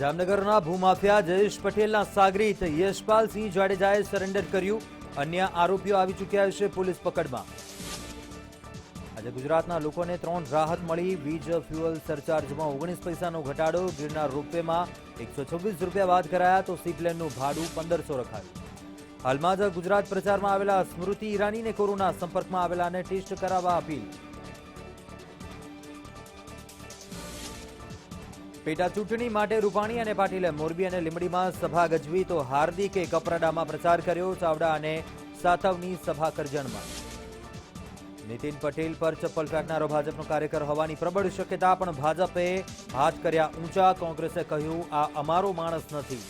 જામનગરના ભૂમાફિયા જયેશ પટેલના સાગરીત યશપાલસિંહ જાડેજાએ સરેન્ડર કર્યું. અન્ય આરોપીઓ આવી ચૂક્યા છે પોલીસ પકડમાં. આજે ગુજરાતના લોકોને 3 રાહત મળી. વીજ ફ્યુઅલ સરચાર્જમાં 19 પૈસાનો ઘટાડો. ગિરનાર રોપવેમાં 126 રૂપિયા બાદ કરાયા તો સીપ્લેનનું ભાડું 1500 રખાયું. હાલમાં જ ગુજરાત પ્રચારમાં આવેલા સ્મૃતિ ઈરાનીને કોરોના સંપર્કમાં આવેલાને ટેસ્ટ કરાવવા અપીલ. પેટા ચૂંટણી માટે રૂપાણી અને પાટીલે મોરબી અને લીંબડીમાં સભા ગજવી તો હાર્દિકે કપરાડામાં પ્રચાર કર્યો. ચાવડા અને સાતવની સભા કરજણમાં. નીતિન પટેલ પર ચપ્પલ ફેંકનારો ભાજપનો કાર્યકર હોવાની પ્રબળ શક્યતા, પણ ભાજપે હાથ કર્યા ઊંચા. કોંગ્રેસે કહ્યું આ અમારો માણસ નથી.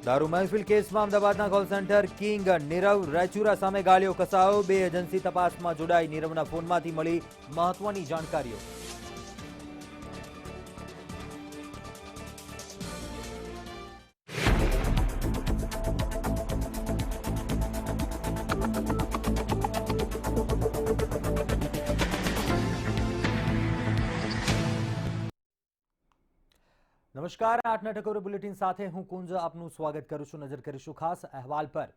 દારૂ મહેફિલ કેસમાં અમદાવાદના call centre king Nirav Raichura સામે ગાળ્યો કસાયો. 2 એજન્સી તપાસમાં જોડાઈ. નીરવના ફોનમાંથી મળી મહત્વની જાણકારીઓ. નમસ્કાર, 8ના ટકોર બુલેટિન સાથે હું કુંજ આપનું સ્વાગત કરું છું. નજર કરીશું ખાસ અહેવાલ પર.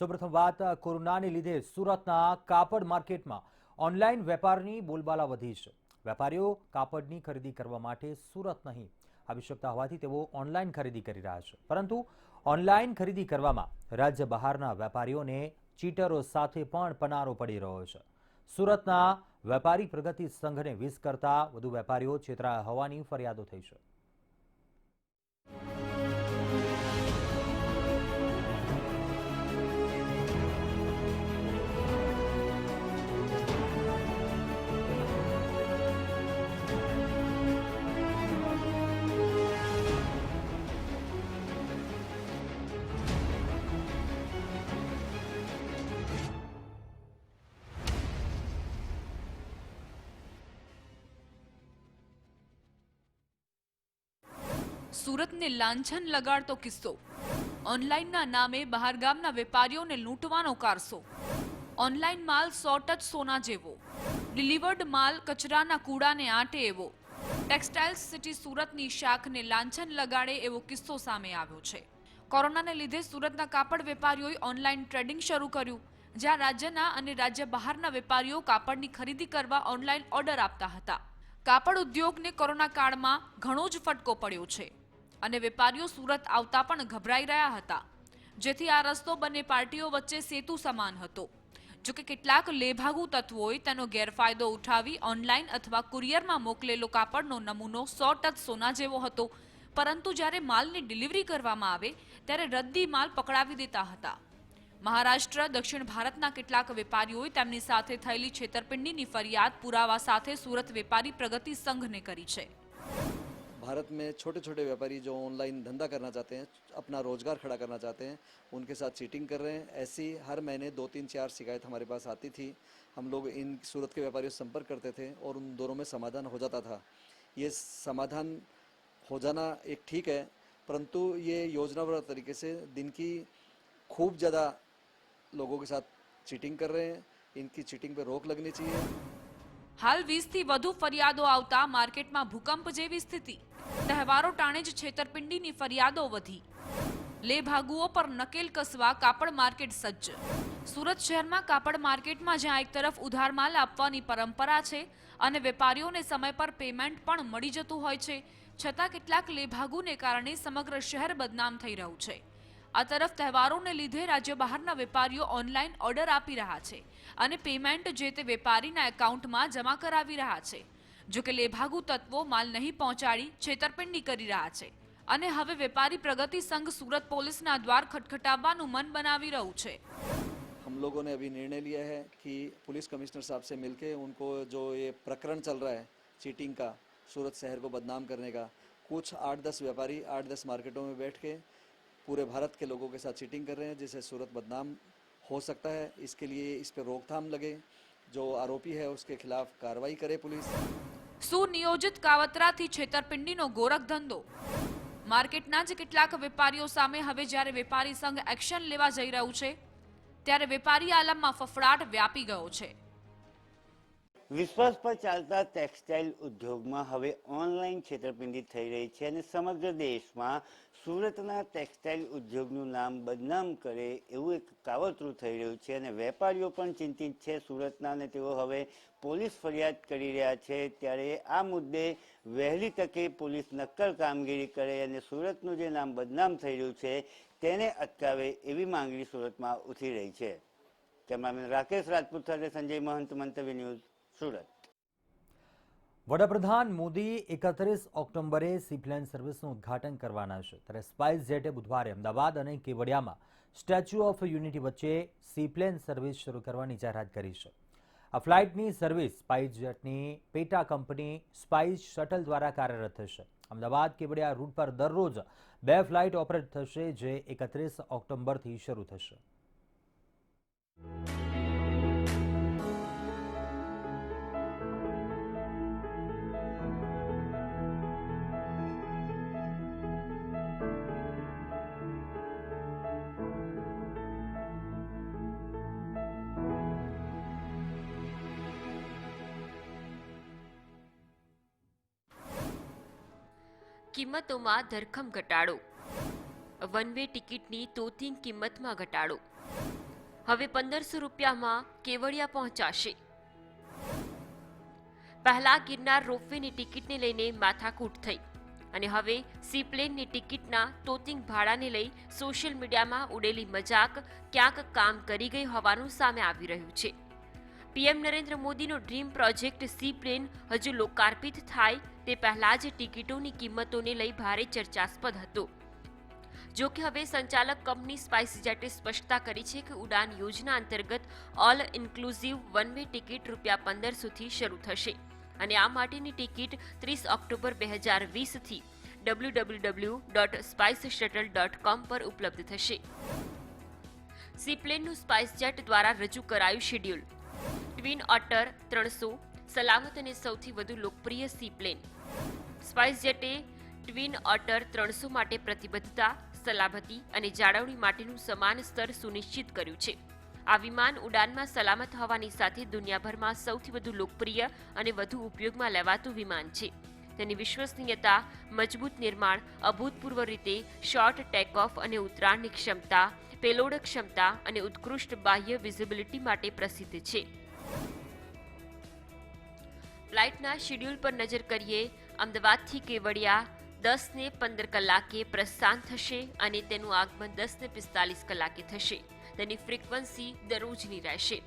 સૌપ્રથમ વાત, કોરોનાને લીધે સુરતના કાપડ માર્કેટમાં ઓનલાઈન વેપારની બોલબાલા વધી છે. વેપારીઓ કાપડની ખરીદી કરવા માટે સુરત નહીં આવી શકતા હોવાથી તેઓ ઓનલાઈન ખરીદી કરી રહ્યા છે. પરંતુ ઓનલાઈન ખરીદી કરવામાં રાજ્ય બહારના વેપારીઓને ચીટરો સાથે પણ પનારો પડી રહ્યો છે. સુરતના વેપારી પ્રગતિ સંઘને 20 કરતા વધુ વેપારીઓ છેતરાયા હોવાની ફરિયાદો થઈ છે. સુરતને લાંછન લગાડતો કિસ્સો. ઓનલાઈનના નામે બહારગામના વેપારીઓને લૂંટવાનો કારસો. ઓનલાઈન માલ 100 સોના જેવો, ડિલિવર્ડ માલ કચરાના કૂડાને આંટે એવો. ટેક્સટાઇલ્સ સિટી સુરતની શાખને લાંછન લગાડે એવો કિસ્સો સામે આવ્યો છે. કોરોનાને લીધે સુરતના કાપડ વેપારીઓએ ઓનલાઈન ટ્રેડિંગ શરૂ કર્યું, જ્યાં રાજ્યના અને રાજ્ય બહારના વેપારીઓ કાપડની ખરીદી કરવા ઓનલાઈન ઓર્ડર આપતા હતા. કાપડ ઉદ્યોગને કોરોના કાળમાં ઘણો જ ફટકો પડ્યો છે અને વેપારીઓ સુરત આવતા પણ ગભરાઈ રહ્યા હતા, જેથી આ રસ્તો બંને પાર્ટીઓ વચ્ચે સેતુ સમાન હતો. જોકે કેટલાક લેભાગુ તત્વોએ તેનો ગેરફાયદો ઉઠાવી ઓનલાઈન અથવા કુરિયરમાં મોકલેલો કાપડનો નમૂનો 100 સોના જેવો હતો, પરંતુ જ્યારે માલની ડિલિવરી કરવામાં આવે ત્યારે રદ્દી માલ પકડાવી દેતા હતા. મહારાષ્ટ્ર, દક્ષિણ ભારતના કેટલાક વેપારીઓએ તેમની સાથે થયેલી છેતરપિંડીની ફરિયાદ પુરાવા સાથે સુરત વેપારી પ્રગતિ સંઘને કરી છે. भारत में छोटे छोटे व्यापारी जो ऑनलाइन धंधा करना चाहते हैं, अपना रोजगार खड़ा करना चाहते हैं, उनके साथ चीटिंग कर रहे हैं. ऐसी हर महीने 2-3-4 शिकायत हमारे पास आती थी. हम लोग इन सूरत के व्यापारियों से संपर्क करते थे और उन दोनों में समाधान हो जाता था. ये समाधान हो जाना एक ठीक है, परंतु ये योजनाबद्ध तरीके से दिन की खूब ज़्यादा लोगों के साथ चीटिंग कर रहे हैं. इनकी चीटिंग पे रोक लगनी चाहिए. હાલ 20થી વધુ ફરિયાદો આવતા માર્કેટમાં ભૂકંપ જેવી સ્થિતિ. તહેવારો ટાણે જ છેતરપિંડીની ફરિયાદો વધી. લેભાગુઓ પર નકેલ કસવા કાપડ માર્કેટ સજ્જ. સુરત શહેરમાં કાપડ માર્કેટમાં જ્યાં એક તરફ ઉધાર માલ આપવાની પરંપરા છે અને વેપારીઓને સમય પર પેમેન્ટ પણ મળી જતું હોય છે, છતાં કેટલાક લેભાગુને કારણે સમગ્ર શહેર બદનામ થઈ રહ્યું છે. આ તરફ તહેવારોને લીધે રાજ્ય બહારના વેપારીઓ ઓનલાઈન ઓર્ડર આપી રહ્યા છે અને પેમેન્ટ જે તે વેપારીના એકાઉન્ટમાં જમા કરાવી રહ્યા છે. જો કે લેભાગુ તત્વો માલ નહીં પહોંચાડી છેતરપિંડી કરી રહ્યા છે અને હવે વેપારી પ્રગતિ સંઘ સુરત પોલીસના દ્વાર ખટખટાવવાનું મન બનાવી રહ્યું છે. हम लोगों ने अभी निर्णय लिया है कि पुलिस कमिश्नर साहब से मिलके उनको जो ये प्रकरण चल रहा है चीटिंग का, सूरत शहर को बदनाम करने का, कुछ 8-10 व्यापारी 8-10 मार्केटों में बैठ के पूरे भारत के लोगों के साथ चीटिंग कर रहे हैं, जिससे सूरत बदनाम हो सकता है. इसके लिए इस पर रोकथाम लगे, जो आरोपी है उसके खिलाफ कार्रवाई करे पुलिस. સુનિયોજિત કાવતરાથી છેતરપિંડીનો ગોરખ ધંધો. માર્કેટના જ કેટલાક વેપારીઓ સામે હવે જ્યારે વેપારી સંઘ એક્શન લેવા જઈ રહ્યું છે, ત્યારે વેપારી આલમમાં ફફડાટ વ્યાપી ગયો છે. વિશ્વાસ પર ચાલતા ટેક્સટાઇલ ઉદ્યોગમાં હવે ઓનલાઈન છેતરપિંડી થઈ રહી છે અને સમગ્ર દેશમાં સુરતના ટેક્સટાઇલ ઉદ્યોગનું નામ બદનામ કરે એવું એક કાવતરું થઈ રહ્યું છે અને વેપારીઓ પણ ચિંતિત છે સુરતના, અને તેઓ હવે પોલીસ ફરિયાદ કરી રહ્યા છે. ત્યારે આ મુદ્દે વહેલી તકે પોલીસ નક્કર કામગીરી કરે અને સુરતનું જે નામ બદનામ થઈ રહ્યું છે તેને અટકાવે એવી માંગણી સુરતમાં ઉઠી રહી છે. કેમેરામેન રાકેશ રાજપૂત સાથે સંજય મહંત, મંતવ્ય ન્યૂઝ, સુરત. વડાપ્રધાન મોદી 31 ઓક્ટોબરે સીપ્લેન સર્વિસનું ઉદ્ઘાટન કરવાના છે. ત્યારે સ્પાઇસ જેટે બુધવારે અમદાવાદ અને કેવડિયામાં સ્ટેચ્યુ ઓફ યુનિટી વચ્ચે સીપ્લેન સર્વિસ શરૂ કરવાની જાહેરાત કરી છે. આ ફ્લાઇટની સર્વિસ સ્પાઇસ જેટની પેટા કંપની સ્પાઇસ શટલ દ્વારા કાર્યરત થશે. અમદાવાદ કેવડિયા રૂટ પર દરરોજ 2 ફ્લાઇટ ઓપરેટ થશે, જે 31 ઓક્ટોબરથી શરૂ થશે. કિંમતોમાં ધરખમ ઘટાડો. વન વે ટિકિટની તોતિંગ કિંમતમાં ઘટાડો. હવે 1500 રૂપિયામાં કેવડિયા પહોંચાશે. પહેલા ગિરનાર રોપવેની ટિકિટને લઈને માથાકૂટ થઈ અને હવે સીપ્લેનની ટિકિટના તોતિંગ ભાડાને લઈ સોશિયલ મીડિયામાં ઉડેલી મજાક ક્યાંક કામ કરી ગઈ હોવાનું સામે આવી રહ્યું છે. પીએમ નરેન્દ્ર મોદીનો ડ્રીમ પ્રોજેક્ટ સીપ્લેન હજુ લોકાર્પિત થાય તે પહેલા જ ટિકિટોની કિંમતોને લઈ ભારે ચર્ચાસ્પદ હતો. જો કે હવે સંચાલક કંપની સ્પાઇસ જેટે સ્પષ્ટતા કરી છે કે ઉડાન યોજના અંતર્ગત all inclusive one way ticket ₹1500થી શરૂ થશે અને આ માટેની ટિકિટ 30 ઓક્ટોબર 2020થી www.spiceshuttle.com પર ઉપલબ્ધ થશે. સીપ્લેનનું સ્પાઇસ જેટ દ્વારા રજૂ કરાયું શેડ્યુલ. ટ્વિન ઓટર 300 સલામત અને સૌથી વધુ લોકપ્રિય સીપ્લેન. સ્પાઇસ જેટે ટ્વિન ઓટર 300 માટે પ્રતિબદ્ધતા, સલામતી અને જાળવણી માટેનું સમાન સ્તર સુનિશ્ચિત કર્યું છે. આ વિમાન ઉડાનમાં સલામત હોવાની સાથે દુનિયાભરમાં સૌથી વધુ લોકપ્રિય અને વધુ ઉપયોગમાં લેવાતું વિમાન છે. તેની વિશ્વસનીયતા, મજબૂત નિર્માણ, અભૂતપૂર્વ રીતે શોર્ટ ટેક ઓફ અને ઉતરાણની ક્ષમતા, પેલોડ ક્ષમતા અને ઉત્કૃષ્ટ બાહ્ય વિઝિબિલિટી માટે પ્રસિદ્ધ છે. ફ્લાઇટના શેડ્યુલ પર નજર કરીએ. અમદાવાદથી કેવડિયા 10 ને 15 કલાકે પ્રસ્થાન થશે અને તેનું આગમન 10 ને 45 કલાકે થશે. તેની ફ્રીક્વન્સી દરરોજની રહેશે.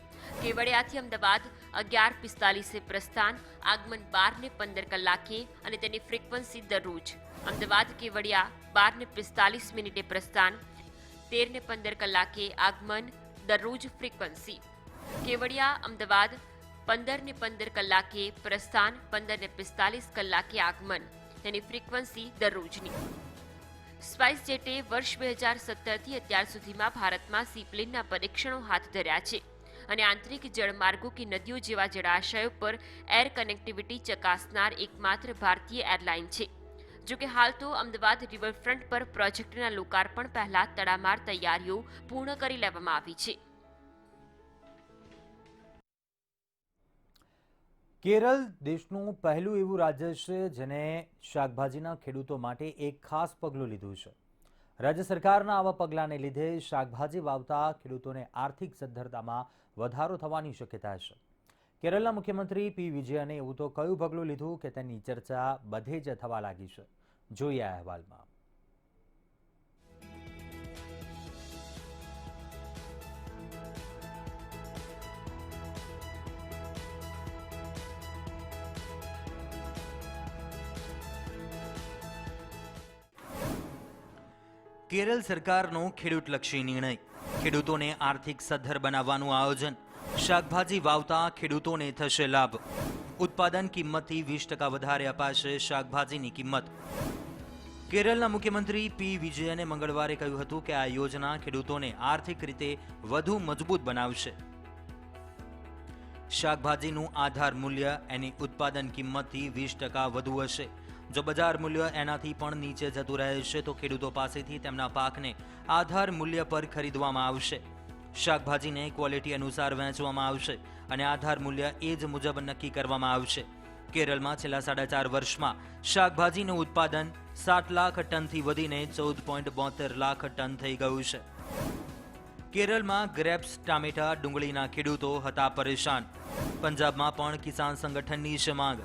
કેવડિયાથી અમદાવાદ 11:45 પ્રસ્થાન, આગમન 12 ને 15 કલાકે અને તેની ફ્રીક્વન્સી દરરોજ. અમદાવાદ કેવડિયા 12 ને 45 પ્રસ્થાન, 13 ને 15 કલાકે આગમન, દરરોજ ફ્રીક્વન્સી. કેવડિયા અમદાવાદ 15 ને 15 કલાકે પ્રસ્થાન, 15 ને 45 કલાકે આગમન, તેની ફ્રીક્વન્સી દરરોજની. સ્પાઇસ જેટે વર્ષ 2017થી અત્યાર સુધીમાં ભારતમાં સીપ્લેનના પરીક્ષણો હાથ ધર્યા છે અને આંતરિક જળમાર્ગો કે નદીઓ જેવા જળાશયો પર એર કનેક્ટિવિટી ચકાસનાર એકમાત્ર ભારતીય એરલાઇન છે. જોકે હાલ તો અમદાવાદ રિવરફ્રન્ટ પર પ્રોજેક્ટના લોકાર્પણ પહેલા તડામાર તૈયારીઓ પૂર્ણ કરી લેવામાં આવી છે. કેરળ દેશનું પહેલું એવું રાજ્ય છે જેને શાકભાજીના ખેડૂતો માટે એક ખાસ પગલું લીધું છે. રાજ્ય સરકારના આવા પગલાંને લીધે શાકભાજી વાવતા ખેડૂતોને આર્થિક સદ્ધરતામાં વધારો થવાની શક્યતા છે. કેરળના મુખ્યમંત્રી પી વિજયને એવું તો કયું પગલું લીધું કે તેની ચર્ચા બધે જ થવા લાગી છે. જોઈએ આ અહેવાલમાં. કેરળ સરકારનો ખેડૂતલક્ષી નિર્ણય, ખેડૂતોને આર્થિક સદ્ધર બનાવવાનું આયોજન, શાકભાજી વાવતા ખેડૂતોને થશે લાભ, ઉત્પાદન કિંમતથી 20% વધારે અપાશે શાકભાજીની કિંમત. કેરળના મુખ્યમંત્રી પી વિજયને મંગળવારે કહ્યું હતું કે આ યોજના ખેડૂતોને આર્થિક રીતે વધુ મજબૂત બનાવશે. શાકભાજીનું આધાર મૂલ્ય એની ઉત્પાદન કિંમતથી 20% વધુ હશે. જો બજાર મૂલ્ય એનાથી પણ નીચે જતું રહેશે તો ખેડૂતો પાસેથી તેમના પાકને આધાર મૂલ્ય પર ખરીદવામાં આવશે. શાકભાજીને ક્વોલિટી અનુસાર વહેંચવામાં આવશે અને આધાર મૂલ્ય એ જ મુજબ નક્કી કરવામાં આવશે. કેરળમાં છેલ્લા 4.5 વર્ષમાં શાકભાજીનું ઉત્પાદન 7 લાખ ટનથી વધીને 14.72 લાખ ટન થઈ ગયું છે. કેરળમાં ગ્રેપ્સ, ટામેટા, ડુંગળીના ખેડૂતો હતા પરેશાન. પંજાબમાં પણ કિસાન સંગઠનની છે માંગ.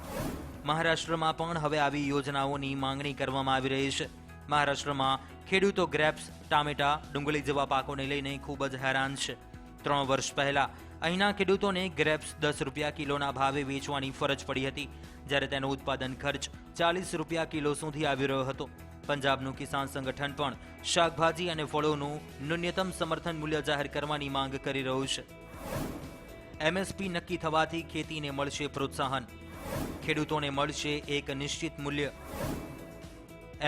મહારાષ્ટ્રમાં પણ હવે આવી યોજનાઓની માંગણી કરવામાં આવી રહી છે. મહારાષ્ટ્રમાં ખેડૂતો ગ્રેપ્સ, ટામેટા, ડુંગળી જેવા પાકોને લઈને ખૂબ જ હેરાન છે. 3 વર્ષ પહેલા અહીંના ખેડૂતોને ગ્રેપ્સ 10 રૂપિયા કિલોના ભાવે વેચવાની ફરજ પડી હતી, જ્યારે તેનો ઉત્પાદન ખર્ચ 40 રૂપિયા કિલો સુધી આવી રહ્યો હતો. પંજાબનું કિસાન સંગઠન પણ શાકભાજી અને ફળોનું ન્યૂનતમ સમર્થન મૂલ્ય જાહેર કરવાની માંગ કરી રહ્યું છે. એમએસપી નક્કી થવાથી ખેતીને મળશે પ્રોત્સાહન. ખેડૂતોને મળશે એક નિશ્ચિત મૂલ્ય.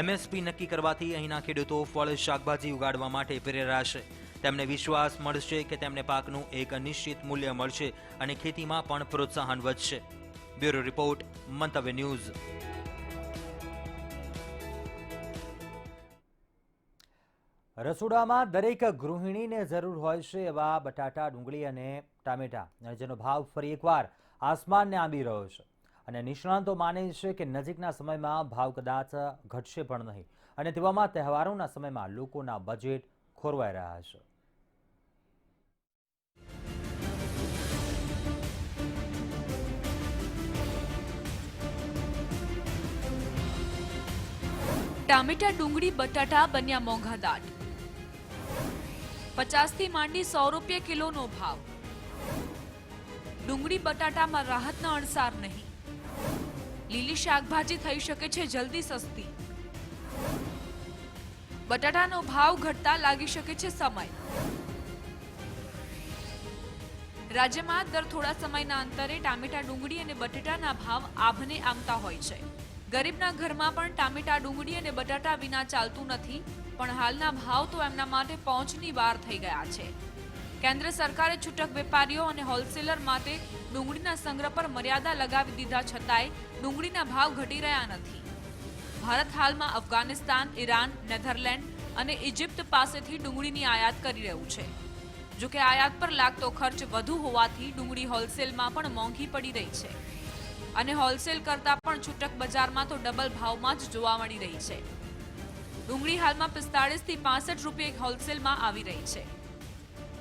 એમએસપી નક્કી કરવાથી અહીંના ખેડૂતો ફળ, શાકભાજી ઉગાડવા માટે પ્રેરાશે. તેમને વિશ્વાસ મળશે કે તેમને પાકનું એક નિશ્ચિત મૂલ્ય મળશે અને ખેતીમાં પણ પ્રોત્સાહન વધશે. બ્યુરો રિપોર્ટ, મંતવ્ય ન્યૂઝ. રસોડામાં દરેક ગૃહિણીને જરૂર હોય છે એવા બટાટા, ડુંગળી અને ટામેટા, જેનો ભાવ ફરી એકવાર આસમાનને આંબી રહ્યો છે. અને નિષ્ણાંતો માને છે કે નજીકના સમયમાં ભાવ કદાચ ઘટશે પણ નહીં. અને તેવામાં તહેવારોના સમયમાં લોકોના બજેટ ખોરવાઈ રહ્યા છે. ટામેટા, ડુંગળી, બટાટા બન્યા મોંઘાદાટ. 50 થી માંડી 100 રૂપિયા કિલોનો ભાવ. ડુંગળી, બટાટામાં રાહતના અણસાર નહીં. લીલી શાકભાજી થઈ શકે છે જલ્દી સસ્તી. બટાટાનો ભાવ ઘટતા લાગી શકે છે સમય. રાજ્યમાં દર થોડા સમયના અંતરે ટામેટા, ડુંગળી અને બટાટાના ભાવ આભને આમતા હોય છે. ગરીબના ઘરમાં પણ ટામેટા, ડુંગળી અને બટાટા વિના ચાલતું નથી, પણ હાલના ભાવ તો એમના માટે પહોંચની બહાર થઈ ગયા છે. કેન્દ્ર સરકારે છૂટક વેપારીઓ અને હોલસેલર માટે ડુંગળીના સંગ્રહ પર મર્યાદા લગાવી દીધા છતાંય ડુંગળીના ભાવ ઘટી રહ્યા નથી. ભારત હાલમાં અફઘાનિસ્તાન, ઈરાન, નેધરલેન્ડ અને ઇજિપ્ત પાસેથી ડુંગળીની આયાત કરી રહ્યું છે. જોકે આયાત પર લાગતો ખર્ચ વધુ હોવાથી ડુંગળી હોલસેલમાં પણ મોંઘી પડી રહી છે. અને હોલસેલ કરતા પણ છૂટક બજારમાં તો ડબલ ભાવમાં જ જોવા મળી રહી છે. ડુંગળી હાલમાં 45 થી 65 રૂપિયે હોલસેલમાં આવી રહી છે,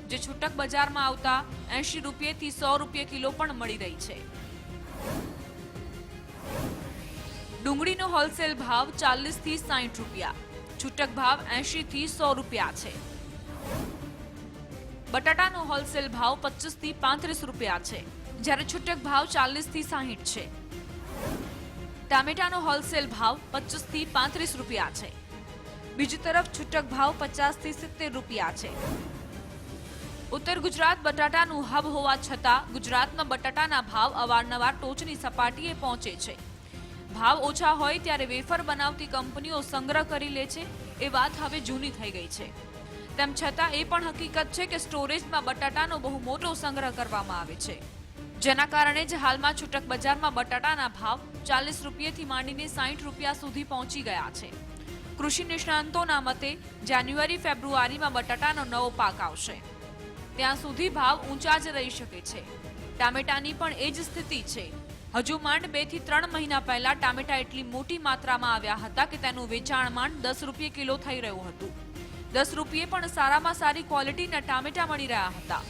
જે છૂટક બજારમાં આવતા 80 રૂપિયાથી 100 રૂપિયા કિલો પણ મળી રહી છે. ડુંગળીનો હોલસેલ ભાવ 40 થી 60 રૂપિયા, છૂટક ભાવ 80 થી 100 રૂપિયા છે. બટાટાનો હોલસેલ ભાવ 25 થી 35 રૂપિયા છે, જ્યારે છૂટક ભાવ 40 થી 60 છે. ટામેટાનો હોલસેલ ભાવ 25 થી 35 રૂપિયા છે. બીજી તરફ છૂટક ભાવ 50 થી 70 રૂપિયા છે. ઉત્તર ગુજરાત બટાટાનું હબ હોવા છતાં ગુજરાતમાં બટાટાના ભાવ અવારનવાર ટોચની સપાટીએ પહોંચે છે. ભાવ ઓછા હોય ત્યારે વેફર બનાવતી કંપનીઓ સંગ્રહ કરી લે છે, એ વાત હવે જૂની થઈ ગઈ છે. તેમ છતાં એ પણ હકીકત છે કે સ્ટોરેજમાં બટાટાનો બહુ મોટો સંગ્રહ કરવામાં આવે છે, જેના કારણે જ હાલમાં છૂટક બજારમાં બટાટાના ભાવ 40 રૂપિયાથી માંડીને 60 રૂપિયા સુધી પહોંચી ગયા છે. કૃષિ નિષ્ણાંતોના મતે જાન્યુઆરી, ફેબ્રુઆરીમાં બટાટાનો નવો પાક આવશે. ત્યાં સુધી ભાવ ઊંચા જ રહી શકે છે. ટામેટાની પણ એ જ સ્થિતિ છે. હજુ માંડ 2 થી 3 મહિના પહેલા ટામેટા એટલી મોટી માત્રામાં આવ્યા હતા કે તેનું વેચાણ માંડ 10 રૂપિયા કિલો થઈ રહ્યું હતું. 10 રૂપિયે પણ સારામાં સારી ક્વોલિટીના ટામેટા મળી રહ્યા હતા.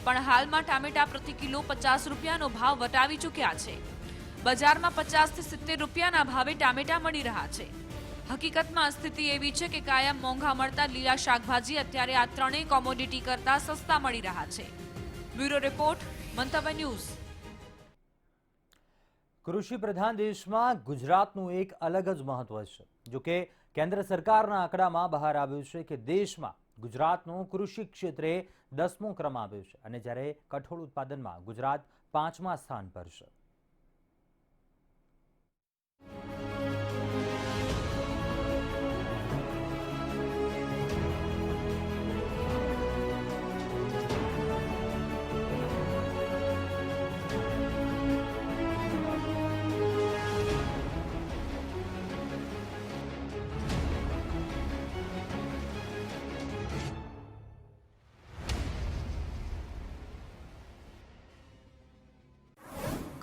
પણ હાલમાં ટામેટા પ્રતિ કિલો 50 રૂપિયાનો ભાવ વટાવી ચૂક્યા છે. બજારમાં 50 થી 70 રૂપિયાના ભાવે ટામેટા મળી રહ્યા છે. હકીકતમાં સ્થિતિ એવી છે કે કાયમ મોંઘા મળતા લીલા શાકભાજી અત્યારે આ ત્રણેય કોમોડિટી કરતા સસ્તા મળી રહ્યા છે. બ્યુરો રિપોર્ટ, મંતવ્ય ન્યૂઝ. કૃષિ પ્રધાન દેશમાં ગુજરાતનું એક અલગ જ મહત્વ છે. જોકે કેન્દ્ર સરકારના આંકડામાં બહાર આવ્યું છે કે દેશમાં ગુજરાતનો કૃષિ ક્ષેત્રે 10મો ક્રમ આવ્યો છે, અને જ્યારે કઠોળ ઉત્પાદનમાં ગુજરાત 5મા સ્થાન પર છે.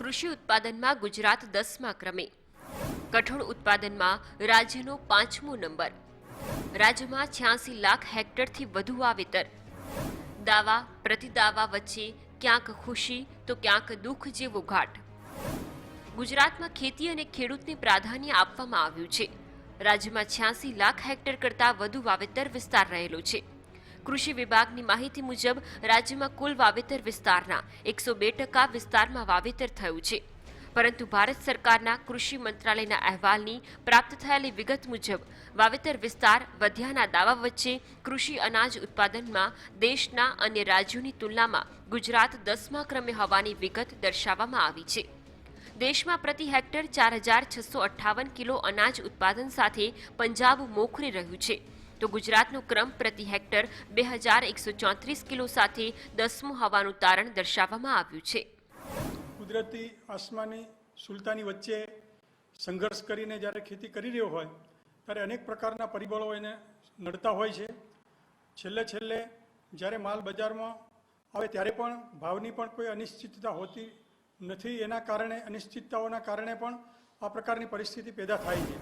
કૃષિ ઉત્પાદનમાં ગુજરાત 10મા ક્રમે, કઠોળ ઉત્પાદનમાં રાજ્યનો 5મો નંબર, રાજ્યમાં 86 લાખ હેક્ટરથી વધુ વાવેતર. દાવા પ્રતિદાવા વચ્ચે ક્યાંક ખુશી તો ક્યાંક દુઃખ જેવો ઘાટ. ગુજરાતમાં ખેતી અને ખેડૂતને પ્રાધાન્ય આપવામાં આવ્યું છે. રાજ્યમાં 86 લાખ હેક્ટર કરતાં વધુ વાવેતર વિસ્તાર રહેલો છે. કૃષિ વિભાગની માહિતી મુજબ રાજ્યમાં કુલ વાવેતર વિસ્તારના 102% વિસ્તારમાં વાવેતર થયું છે. પરંતુ ભારત સરકારના કૃષિ મંત્રાલયના અહેવાલની પ્રાપ્ત થયેલી વિગત મુજબ વાવેતર વિસ્તાર વધ્યાના દાવા વચ્ચે કૃષિ અનાજ ઉત્પાદનમાં દેશના અન્ય રાજ્યોની તુલનામાં ગુજરાત 10મા ક્રમે હોવાની વિગત દર્શાવવામાં આવી છે. દેશમાં પ્રતિ હેક્ટર 4658 કિલો અનાજ ઉત્પાદન સાથે પંજાબ મોખરે રહ્યું છે, તો ગુજરાતનો ક્રમ પ્રતિ હેક્ટર 2134 કિલો સાથે 10મો હોવાનું તારણ દર્શાવવામાં આવ્યું છે. કુદરતી આસમાની સુલતાની વચ્ચે સંઘર્ષ કરીને જ્યારે ખેતી કરી રહ્યો હોય ત્યારે અનેક પ્રકારના પરિબળો એને નડતા હોય છે. છેલ્લે જ્યારે માલ બજારમાં આવે ત્યારે પણ ભાવની પણ કોઈ અનિશ્ચિતતા હોતી નથી. એના કારણે અનિશ્ચિતતાઓના કારણે પણ આ પ્રકારની પરિસ્થિતિ પેદા થાય છે.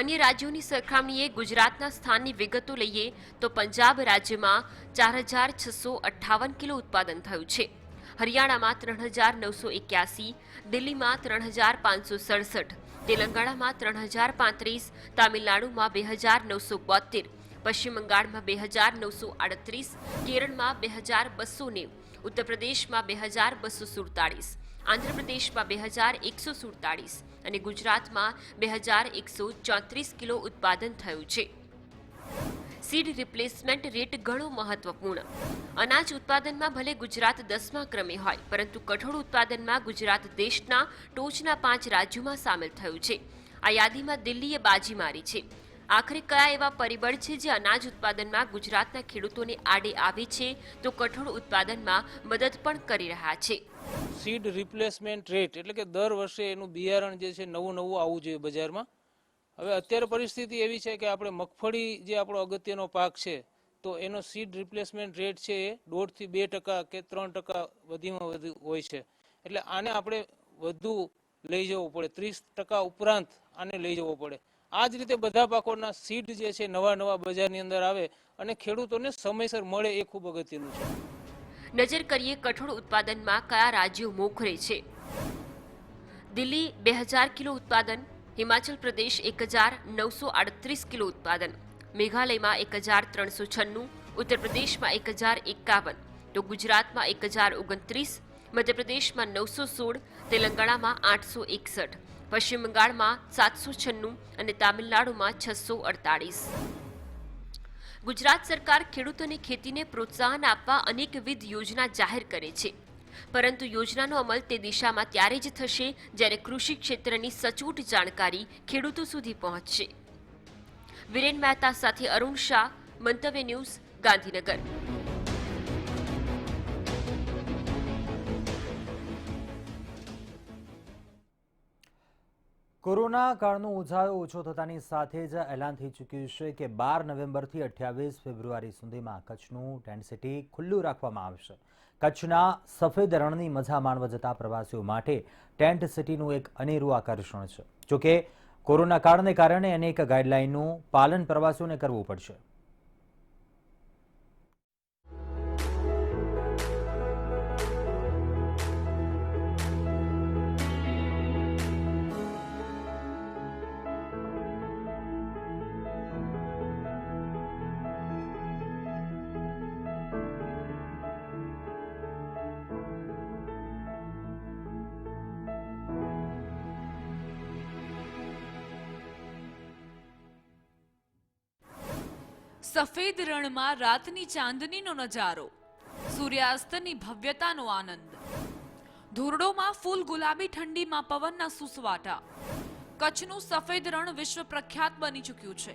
અન્ય રાજ્યોની સરખામણીએ ગુજરાતના સ્થાનની વિગતો લઈએ તો પંજાબ રાજ્યમાં 4658 કિલો ઉત્પાદન થયું છે, હરિયાણામાં 3981, દિલ્હીમાં 3567, તેલંગાણામાં 3035, તામિલનાડુમાં 2972, પશ્ચિમ બંગાળમાં 2938, કેરળમાં 2290, ઉત્તર પ્રદેશમાં 2247, આંધ્રપ્રદેશમાં 2147 અને ગુજરાતમાં 2134 કિલો ઉત્પાદન થયું છે. સીડ રિપ્લેસમેન્ટ રેટ ઘણો મહત્વપૂર્ણ. અનાજ ઉત્પાદનમાં ભલે ગુજરાત 10મા ક્રમે હોય, પરંતુ કઠોળ ઉત્પાદનમાં ગુજરાત દેશના ટોચના 5 રાજ્યોમાં સામેલ થયું છે. આ યાદીમાં દિલ્હીએ બાજી મારી છે. આખરે કયા એવા પરિબળ છે જે અનાજ ઉત્પાદનમાં ગુજરાતના ખેડૂતોને આડે આવે છે તો કઠોળ ઉત્પાદનમાં મદદ પણ કરી રહ્યા છે. સીડ રિપ્લેસમેન્ટ રેટ એટલે કે દર વર્ષે એનું બિયારણ જે છે નવું આવવું જોઈએ બજારમાં. હવે અત્યારે પરિસ્થિતિ એવી છે કે આપણે મગફળી જે આપણો અગત્યનો પાક છે તો એનો સીડ રિપ્લેસમેન્ટ રેટ છે એ 1.5 થી 2% કે 3% વધીમાં વધુ હોય છે. એટલે આને આપણે વધુ લઈ જવું પડે, 30% ઉપરાંત આને લઈ જવો પડે. આ જ રીતે બધા પાકોના સીડ જે છે નવા બજારની અંદર આવે અને ખેડૂતોને સમયસર મળે એ ખૂબ અગત્યનું છે. નજર કરીએ કઠોળ ઉત્પાદનમાં કયા રાજ્યો મોખરે છે. દિલ્હી 2000 કિલો ઉત્પાદન, હિમાચલ પ્રદેશ 1938 કિલો ઉત્પાદન, મેઘાલયમાં 1396, ઉત્તર પ્રદેશમાં 1051, તો ગુજરાતમાં 1029, મધ્યપ્રદેશમાં 916, તેલંગાણામાં 861, પશ્ચિમ બંગાળમાં 796 અને તામિલનાડુમાં 648. ગુજરાત સરકાર ખેડૂતોને ખેતીને પ્રોત્સાહન આપવા અનેકવિધ યોજના જાહેર કરે છે, પરંતુ યોજનાનો અમલ તે દિશામાં ત્યારે જ થશે જ્યારે કૃષિ ક્ષેત્રની સચોટ જાણકારી ખેડૂતો સુધી પહોંચશે. વિરેન મહેતા સાથે અરુણ શાહ, મંતવ્ય ન્યૂઝ, ગાંધીનગર. કોરોના કાળનો ઉછાળો ઓછો થતાની સાથે જ એલાન થઈ ચૂક્યું છે કે 12 નવેમ્બરથી 28 ફેબ્રુઆરી સુધીમાં કચ્છનું ટેન્ટ સિટી ખુલ્લું રાખવામાં આવશે. કચ્છના સફેદ રણની મજા માણવા જતા પ્રવાસીઓ માટે ટેન્ટ સિટીનું એક અનેરું આકર્ષણ છે. જોકે કોરોના કાળને કારણે અનેક ગાઈડલાઈનનું પાલન પ્રવાસીઓને કરવું પડશે. સફેદ રણમાં રાતની ચાંદનીનો નજારો, સૂર્યાસ્તની ભવ્યતાનો આનંદ, ધોરડોમાં ફૂલ ગુલાબી ઠંડીમાં પવનના સુસવાટા. કચ્છનું સફેદ રણ વિશ્વ પ્રખ્યાત બની ચૂક્યું છે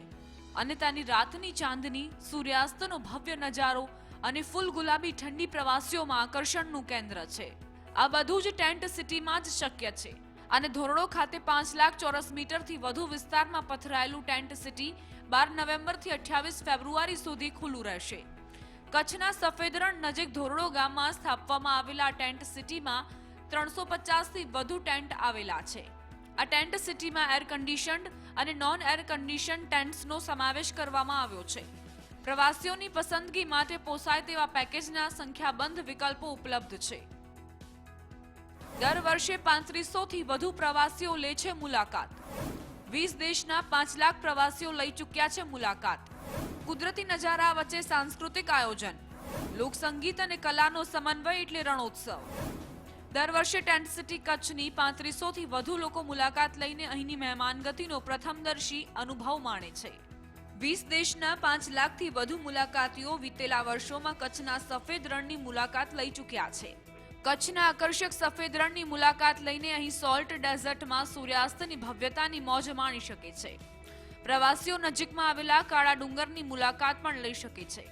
અને તેની રાતની ચાંદની, સૂર્યાસ્તનો ભવ્ય નજારો અને ફૂલ ગુલાબી ઠંડી પ્રવાસીઓમાં આકર્ષણનું કેન્દ્ર છે. આ બધું જ ટેન્ટ સિટીમાં જ શક્ય છે અને ધોરડો ખાતે 5 લાખ ચોરસ મીટરથી વધુ વિસ્તારમાં પથરાયેલું ટેન્ટ સિટી 12 નવેમ્બરથી 28 ફેબ્રુઆરી સુધી ખુલ્લું રહેશે. કચ્છના સફેદ રણ નજીક ધોરડો ગામમાં સ્થાપવામાં આવેલા ટેન્ટ સિટીમાં 350થી વધુ ટેન્ટ આવેલા છે. આ ટેન્ટ સિટીમાં એર કન્ડિશન્ડ અને નોન એર કન્ડિશન ટેન્ટ્સનો સમાવેશ કરવામાં આવ્યો છે. પ્રવાસીઓની પસંદગી માટે પોસાય તેવા પેકેજના સંખ્યાબંધ વિકલ્પો ઉપલબ્ધ છે. દર વર્ષે 3500થી વધુ પ્રવાસીઓ લે છે મુલાકાત. 20 દેશના 5 લાખ પ્રવાસીઓ લઈ ચૂક્યા છે મુલાકાત. કુદરતી નજારા વચ્ચે સાંસ્કૃતિક આયોજન, લોકસંગીત અને કલાનો સમન્વય એટલે રણોત્સવ. દર વર્ષે ટેન્ટ સિટી કચ્છની 3500થી વધુ લોકો મુલાકાત લઈને અહીંની મહેમાનગતિનો પ્રથમદર્શી અનુભવ માણે છે. 20 દેશના 5 લાખથી વધુ મુલાકાતીઓ વિતેલા વર્ષોમાં કચ્છના સફેદ રણની મુલાકાત લઈ ચૂક્યા છે. કચ્છના આકર્ષક સફેદ રણની મુલાકાત લઈને અહીં સોલ્ટ ડેઝર્ટમાં સૂર્યાસ્તની ભવ્યતાની મોજ માણી શકે છે. પ્રવાસીઓ નજીકમાં આવેલા કાળા ડુંગરની મુલાકાત પણ લઈ શકે છે.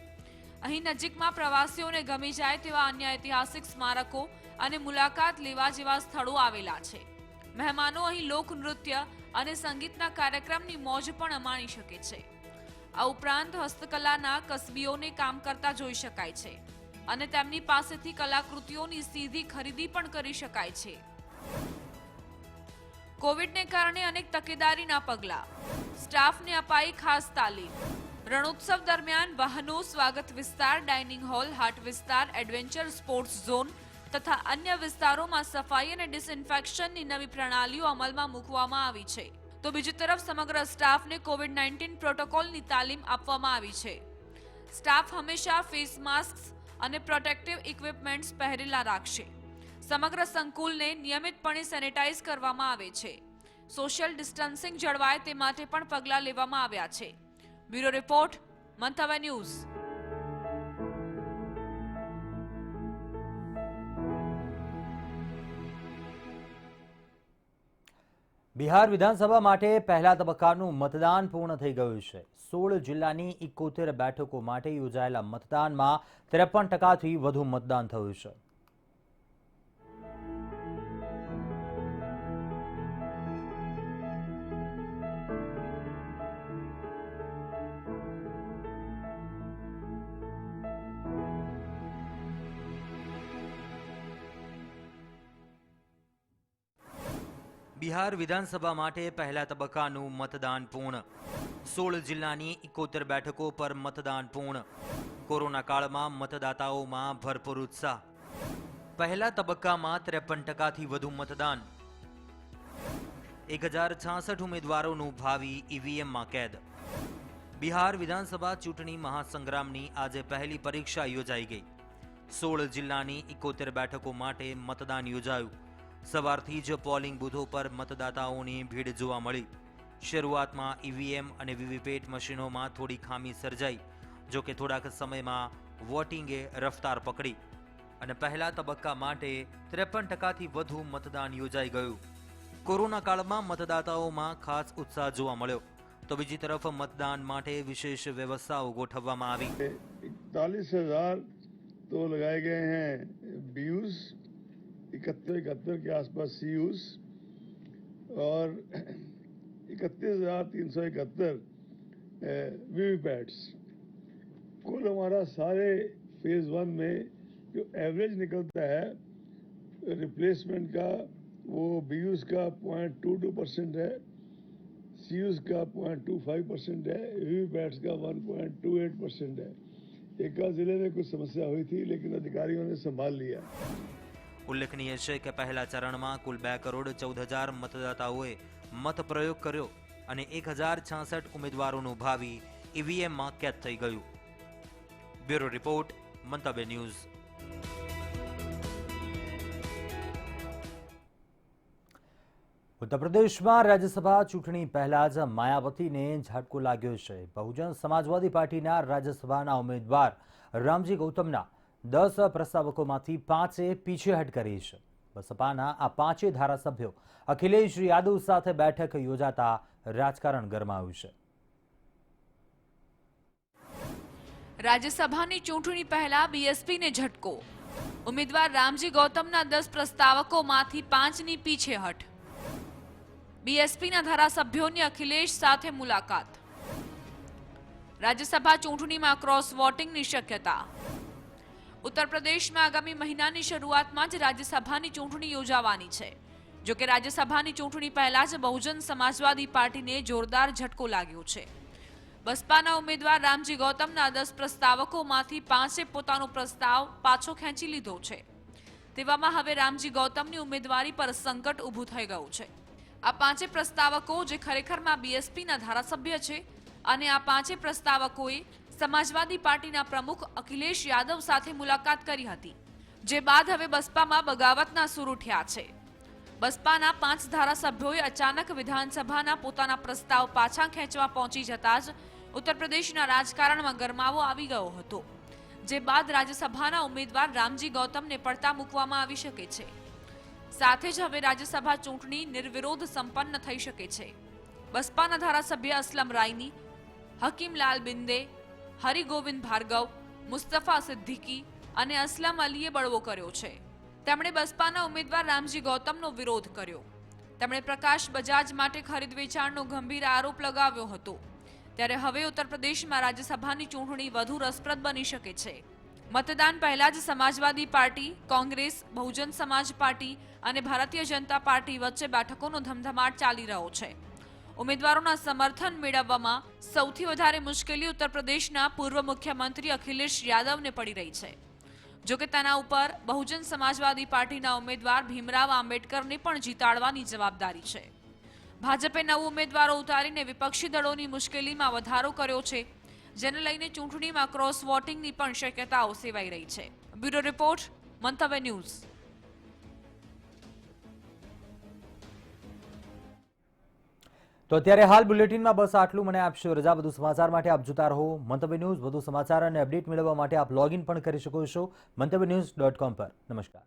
અહીં નજીકમાં પ્રવાસીઓને ગમી જાય તેવા અન્ય ઐતિહાસિક સ્મારકો અને મુલાકાત લેવા જેવા સ્થળો આવેલા છે. મહેમાનો અહીં લોકનૃત્ય અને સંગીતના કાર્યક્રમની મોજ પણ માણી શકે છે. આ ઉપરાંત હસ્તકલાના કસબીઓને કામ કરતા જોઈ શકાય છે અને તેમની પાસેથી કલાકૃતિઓની સીધી ખરીદી પણ કરી શકાય છે. કોવિડને કારણે અનેક તકેદારીના પગલાં, સ્ટાફને અપાઈ ખાસ તાલીમ. રણોત્સવ દરમિયાન વાહનો, સ્વાગત વિસ્તાર, ડાઇનિંગ હોલ, હાટ વિસ્તાર, એડવેન્ચર સ્પોર્ટ્સ ઝોન તથા અન્ય વિસ્તારોમાં સફાઈ અને ડિસઇન્ફેક્શનની નવી પ્રણાલીઓ અમલમાં મૂકવામાં આવી છે. તો બીજી તરફ સમગ્ર સ્ટાફને કોવિડ-19 પ્રોટોકોલની તાલીમ આપવામાં આવી છે. સ્ટાફ હંમેશા ફેસ માસ્ક અને પ્રોટેક્ટિવ ઇક્વિપમેન્ટ્સ પહેરેલા રાખશે. સમગ્ર સંકુલને નિયમિતપણે સેનેટાઇઝ કરવામાં આવે છે. સોશિયલ ડિસ્ટન્સિંગ જળવાય તે માટે પણ પગલાં લેવામાં આવ્યા છે. બ્યુરો રિપોર્ટ, મંતવ્ય ન્યૂઝ. બિહાર વિધાનસભા માટે પહેલા તબક્કાનું મતદાન પૂર્ણ થઈ ગયું છે. 16 જિલ્લાની 71 બેઠકો માટે યોજાયેલા મતદાનમાં 53%થી વધુ મતદાન થયું છે. બિહાર વિધાનસભા માટે પહેલા તબક્કાનું મતદાન પૂર્ણ. 16 જિલ્લાની 71 બેઠકો પર મતદાન પૂર્ણ. કોરોના કાળમાં મતદાતાઓમાં ભરપૂર ઉત્સાહ. પહેલા તબક્કામાં 53%થી વધુ મતદાન. 1066 ઉમેદવારોનું ભાવિ ઈવીએમમાં કેદ. બિહાર વિધાનસભા ચૂંટણી મહાસંગ્રામની આજે પહેલી પરીક્ષા યોજાઈ ગઈ. 16 જિલ્લાની 71 બેઠકો માટે મતદાન યોજાયું. સવારથી જ પોલિંગ બૂથો પર મતદાતાઓની ભીડ જોવા મળી. શરૂઆતમાં ઈવીએમ અને વીવીપેટ મશીનોમાં થોડી ખામી સર્જાઈ. જો કે થોડાક સમયમાં વોટિંગે રફતાર પકડી અને પહેલા તબક્કા માટે 53%થી વધુ મતદાન યોજાઈ ગયું. કોરોના કાળમાં મતદાતાઓમાં ખાસ ઉત્સાહ જોવા મળ્યો. તો બીજી તરફ મતદાન માટે વિશેષ વ્યવસ્થાઓ ગોઠવવામાં આવી. 41,000 तो लगाए गए हैं बीयूज, 71 के आसपास सीयूज और 31,371 वीवीपैट्स. कुल हमारा सारे फेज 1 में जो एवरेज निकलता है रिप्लेसमेंट का वो बीयूज का 0.22% है, सीयूज का 0.25% है, वीवीपैट्स का 1.28% है. एक जिले में कुछ समस्या हुई थी लेकिन अधिकारियों ने संभाल लिया. ઉલ્લેખનીય છે કે પહેલા ચરણમાં કુલ 2,14,000 મતદાતાઓએ મત પ્રયોગ કર્યો અને 1066 ઉમેદવારોનું ભાવિ ઈવીએમમાં કેદ થઈ ગયું. બ્યુરો રિપોર્ટ, મંતવ્ય ન્યૂઝ. ઉત્તર પ્રદેશમાં રાજ્યસભા ચૂંટણી પહેલા જ માયાવતીને ઝટકો લાગ્યો છે. બહુજન સમાજવાદી પાર્ટીના રાજ્યસભાના ઉમેદવાર રામજી ગૌતમના 10 પ્રસ્તાવકોમાંથી 5એ પીછેહટ કરી છે. બસપાના આ 5 ધારાસભ્યો અખિલેશ યાદવ સાથે બેઠક યોજાતા રાજકારણ ગરમાયું છે. રાજ્યસભાની ચૂંટણી પહેલા બીએસપીને ઝટકો. ઉમેદવાર રામજી ગૌતમના 10 પ્રસ્તાવકોમાંથી 5ની પીછેહટ. બીએસપીના ધારાસભ્યોની અખિલેશ સાથે મુલાકાત. રાજ્યસભા ચૂંટણીમાં ક્રોસ વોટિંગની શક્યતા. ઉત્તર પ્રદેશમાં આગામી મહિનાની શરૂઆતમાં જ રાજ્યસભાની ચૂંટણી યોજાવાની છે. જો કે રાજ્યસભાની ચૂંટણી પહેલા જ બહુજન સમાજવાદી પાર્ટીને જોરદાર ઝટકો લાગ્યો છે. બસપાના ઉમેદવાર રામજી ગૌતમના 10 પ્રસ્તાવકોમાંથી 5એ પોતાનો પ્રસ્તાવ પાછો ખેંચી લીધો છે. તેવામાં હવે રામજી ગૌતમની ઉમેદવારી પર સંકટ ઊભું થઈ ગયું છે. આ 5 પ્રસ્તાવકો જે ખરેખરમાં બીએસપીના ધારાસભ્ય છે અને આ 5 પ્રસ્તાવકોએ સમાજવાદી પાર્ટીના પ્રમુખ અખિલેશ યાદવ સાથે મુલાકાત કરી હતી, જે બાદ હવે બસપામાં બગાવતના સૂર ઉઠ્યા છે. બસપાના 5 ધારાસભ્યોએ અચાનક વિધાનસભાના પોતાના પ્રસ્તાવ પાછા ખેંચવા પહોંચી જતા જ ઉત્તર પ્રદેશના રાજકારણમાં ગરમાવો આવી ગયો હતો, જે બાદ રાજ્યસભાના ઉમેદવાર રામજી ગૌતમને પડતા મૂકવામાં આવી શકે છે. સાથે જ હવે રાજ્યસભા ચૂંટણી નિર્વિરોધ સંપન્ન થઈ શકે છે. બસપાના ધારાસભ્ય અસલમ રાયની, હકીમલાલ બિંદે, હરિગોવિંદ ભાર્ગવ, મુસ્તફા સિદ્દીકી અને અસલમ અલીએ બળવો કર્યો છે. તેમણે બસપાના ઉમેદવાર રામજી ગૌતમનો વિરોધ કર્યો. તેમણે પ્રકાશ બજાજ માટે ખરીદ વેચાણનો ગંભીર આરોપ લગાવ્યો હતો. ત્યારે હવે ઉત્તર પ્રદેશમાં રાજ્યસભાની ચૂંટણી વધુ રસપ્રદ બની શકે છે. મતદાન પહેલા જ સમાજવાદી પાર્ટી, કોંગ્રેસ, બહુજન સમાજ પાર્ટી અને ભારતીય જનતા પાર્ટી વચ્ચે બેઠકોનો ધમધમાટ ચાલી રહ્યો છે. ઉમેદવારોના સમર્થન મેળવવામાં સૌથી વધારે મુશ્કેલી ઉત્તર પ્રદેશના પૂર્વ મુખ્યમંત્રી અખિલેશ યાદવને પડી રહી છે. જોકે તેના ઉપર બહુજન સમાજવાદી પાર્ટીના ઉમેદવાર ભીમરાવ આંબેડકરને પણ જીતાડવાની જવાબદારી છે. ભાજપે 9 ઉમેદવારો ઉતારીને વિપક્ષી દળોની મુશ્કેલીમાં વધારો કર્યો છે, જેને લઈને ચૂંટણીમાં ક્રોસ વોટિંગની પણ શક્યતાઓ સેવાઈ રહી છે. બ્યુરો રિપોર્ટ, મંતવ્ય ન્યૂઝ. તો અત્યારે હાલ બુલેટિનમાં બસ આટલું. મને આપશો રજા. વધુ સમાચાર માટે આપ જોતા રહો મંતવ્ય ન્યૂઝ. વધુ સમાચાર અને અપડેટ મેળવવા માટે આપ લોગિન પણ કરી શકો છો મંતવ્યન્યૂઝ.com પર. નમસ્કાર.